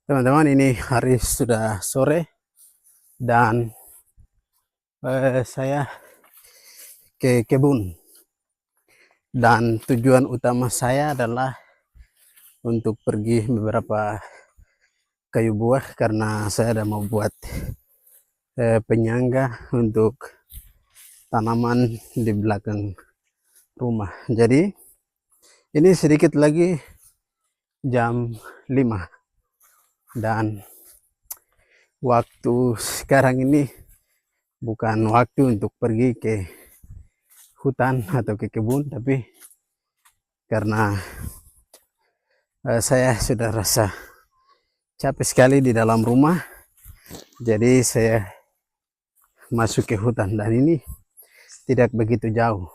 Teman-teman, ini hari sudah sore dan saya ke kebun, dan tujuan utama saya adalah untuk pergi beberapa kayu buah karena saya ada mau buat penyangga untuk tanaman di belakang rumah. Jadi ini sedikit lagi jam 5 dan waktu sekarang ini bukan waktu untuk pergi ke hutan atau ke kebun, tapi karena saya sudah rasa capek sekali di dalam rumah, jadi saya masuk ke hutan, dan ini tidak begitu jauh.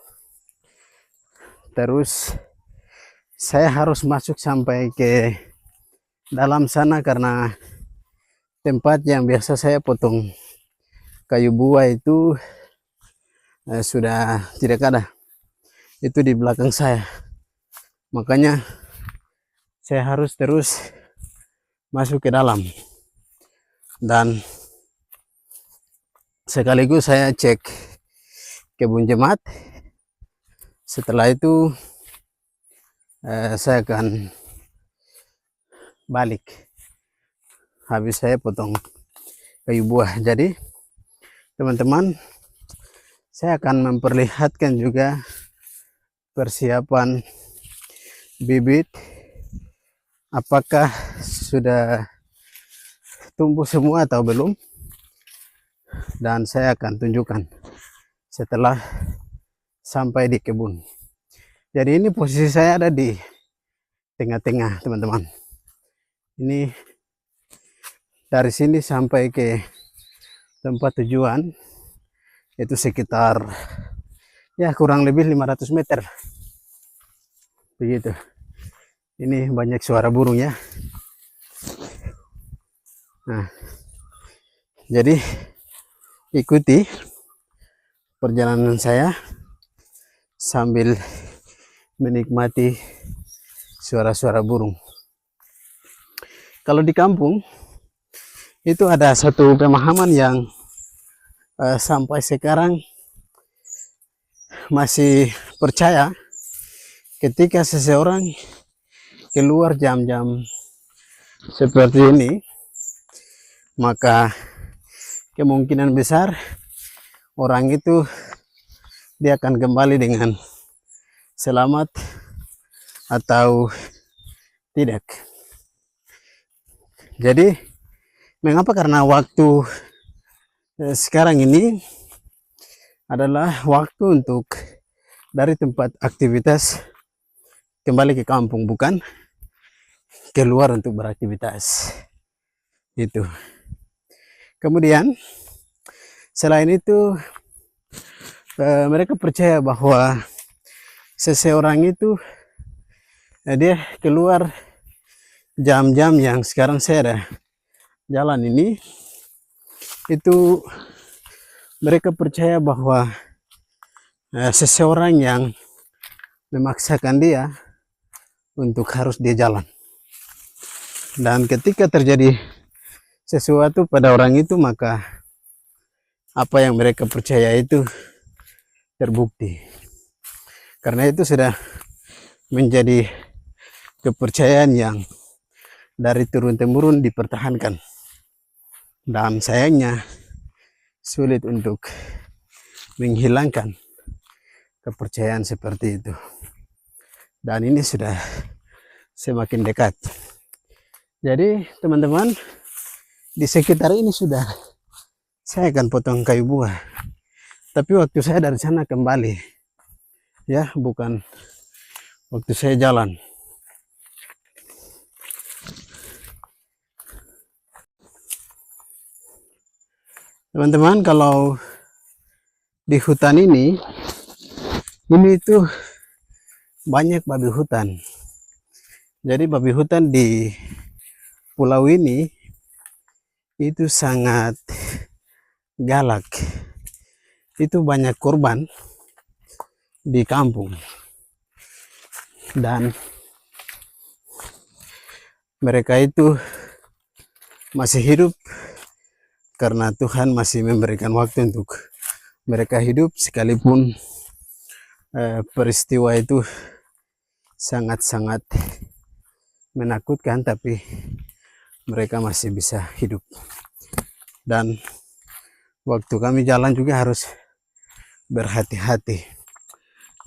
Terus saya harus masuk sampai ke dalam sana karena tempat yang biasa saya potong kayu buah itu sudah tidak ada. Itu di belakang saya. Makanya saya harus terus masuk ke dalam. Dan sekaligus saya cek kebun jemaat. Setelah itu saya akan balik habis saya potong kayu buah. Jadi teman-teman, saya akan memperlihatkan juga persiapan bibit, apakah sudah tumbuh semua atau belum, dan saya akan tunjukkan setelah sampai di kebun. Jadi ini posisi saya ada di tengah-tengah, teman-teman. Ini dari sini sampai ke tempat tujuan itu sekitar ya kurang lebih 500 meter begitu. Ini banyak suara burung ya. Nah, jadi ikuti perjalanan saya sambil menikmati suara-suara burung. Kalau di kampung itu ada satu pemahaman yang sampai sekarang masih percaya, ketika seseorang keluar jam-jam seperti ini, maka kemungkinan besar orang itu dia akan kembali dengan selamat atau tidak. Jadi mengapa? Karena waktu sekarang ini adalah waktu untuk dari tempat aktivitas kembali ke kampung, bukan keluar untuk beraktivitas itu. Kemudian selain itu mereka percaya bahwa seseorang itu dia keluar jam-jam yang sekarang saya ada jalan ini, itu mereka percaya bahwa seseorang yang memaksakan dia untuk harus dia jalan, dan ketika terjadi sesuatu pada orang itu, maka apa yang mereka percaya itu terbukti. Karena itu sudah menjadi kepercayaan yang dari turun-temurun dipertahankan, dan sayangnya sulit untuk menghilangkan kepercayaan seperti itu. Dan ini sudah semakin dekat. Jadi teman-teman, di sekitar ini sudah saya akan potong kayu buah, tapi waktu saya dari sana kembali ya, bukan waktu saya jalan. Teman-teman, kalau di hutan ini itu banyak babi hutan. Jadi babi hutan di pulau ini itu sangat galak. Itu banyak korban di kampung, dan mereka itu masih hidup karena Tuhan masih memberikan waktu untuk mereka hidup, sekalipun peristiwa itu sangat-sangat menakutkan, tapi mereka masih bisa hidup. Dan waktu kami jalan juga harus berhati-hati.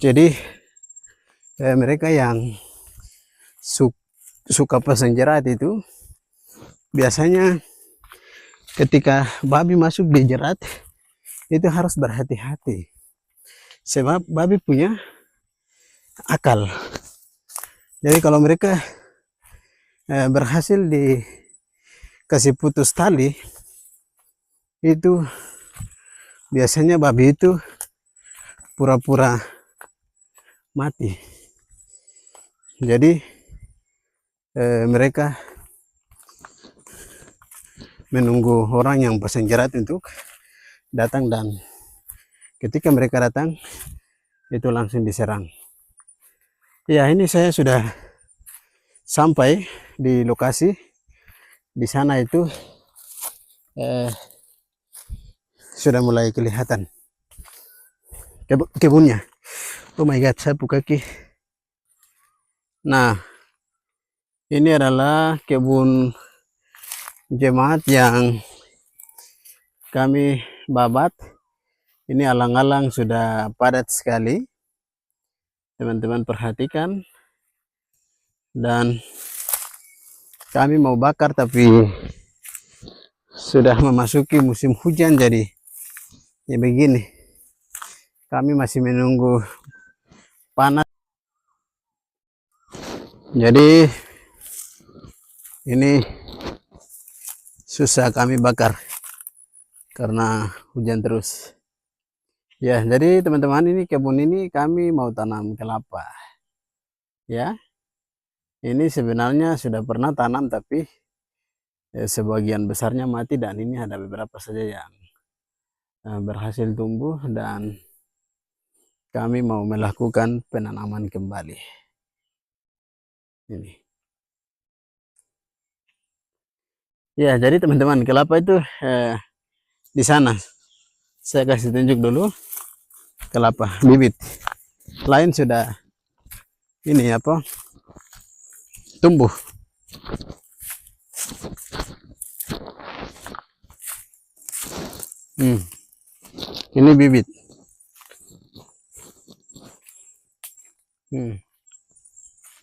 Jadi mereka yang suka pasang jerat itu biasanya ketika babi masuk di jerat itu harus berhati-hati, sebab babi punya akal. Jadi kalau mereka berhasil dikasih putus tali, itu biasanya babi itu pura-pura mati. Jadi mereka menunggu orang yang pasang jerat untuk datang, dan ketika mereka datang itu langsung diserang. Ya, ini saya sudah sampai di lokasi. Di sana itu sudah mulai kelihatan kebunnya. Oh my god, sapu kaki. Nah, ini adalah kebun jemaat yang kami babat. Ini alang-alang sudah padat sekali. Teman-teman perhatikan. Dan kami mau bakar, tapi sudah memasuki musim hujan, jadi ya begini. Kami masih menunggu panas. Jadi ini susah kami bakar karena hujan terus. Ya, jadi teman-teman, ini kebun ini kami mau tanam kelapa. Ya, ini sebenarnya sudah pernah tanam, tapi sebagian besarnya mati, dan ini ada beberapa saja yang berhasil tumbuh, dan kami mau melakukan penanaman kembali. Ini. Ya, jadi teman-teman, kelapa itu di sana. Saya kasih tunjuk dulu kelapa bibit. Lain sudah ini apa? Tumbuh. Ini bibit.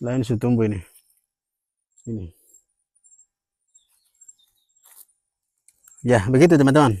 Lain sudah tumbuh ini. Ini. Ya, begitu teman-teman.